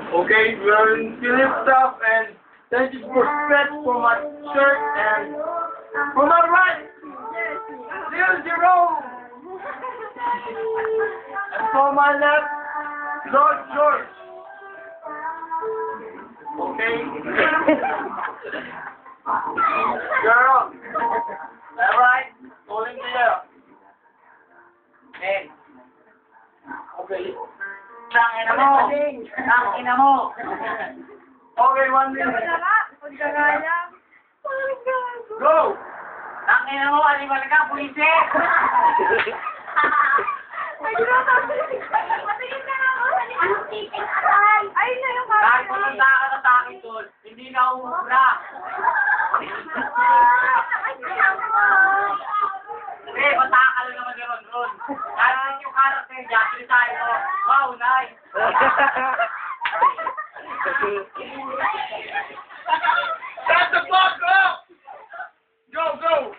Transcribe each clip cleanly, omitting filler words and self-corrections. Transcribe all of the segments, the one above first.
Okay, we're in Philip stuff and thank you for respect for my shirt and for my right. Still Jerome. And for my left, George. Okay. Girl. Alright. Holding to you. Ben, Okay. tangina mo. Tangina mo. Okay, 1 minute. Go! Tangina mo, alimal ka, buwisit. Kahit pumunta ka sa akin doon, hindi na umubra. Eh, matakal naman ni Ron. Kahit yung karakter niya, sinasabi ko, wow, nice. Shut the fuck up! Go!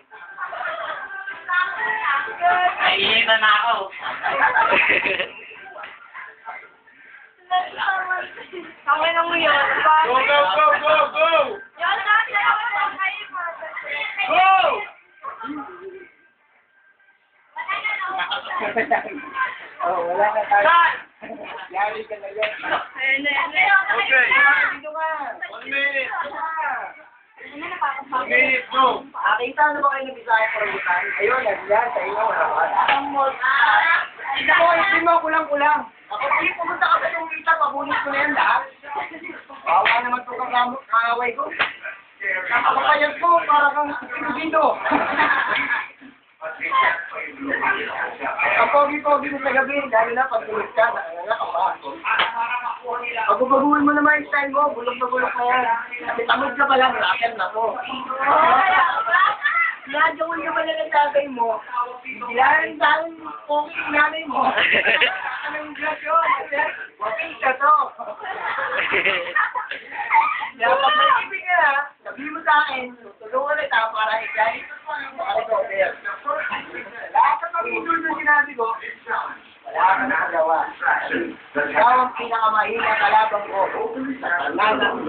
Naiinitan na ako. Kami nang yun. Go! Yun, dati ako sa kayo. Go! Oh, wala na tayo. Done! Yari ka na yan. Okay. Dito ka. 1 minute. 1 minute, go! Kita ano ba kayo nabisaya para bukan? Ayun, nandiyan sa inyo. Ito mo, hindi mo kulang-kulang. Ako, hindi pumunta ka sa yung kita, pabunis ko na yan lahat. Bawa naman ito kakaway ko. Nakapapayag ko, para kang pinubindo. Ang pogi-pogi mo sa gabi, dahil na pag tulog ka, nakakapa. Pagbabaguhin mo naman yung style mo, bulog na bulog na yan. Kasi tamod ka pala, rapper na to. Nadyoon ka pala ng tatay mo, bilahan sa akin pogi ng nanay mo. Anong grasyon? Wapin ka to. Kaya pag nag-ibig ka na, sabihin mo sa akin, tulungan kita para ikay. Lahat ng pag-idol na sinabi ko, wala ka nakagawa. Ikaw ang pinakamahina kalabang ko. Sa kalaban.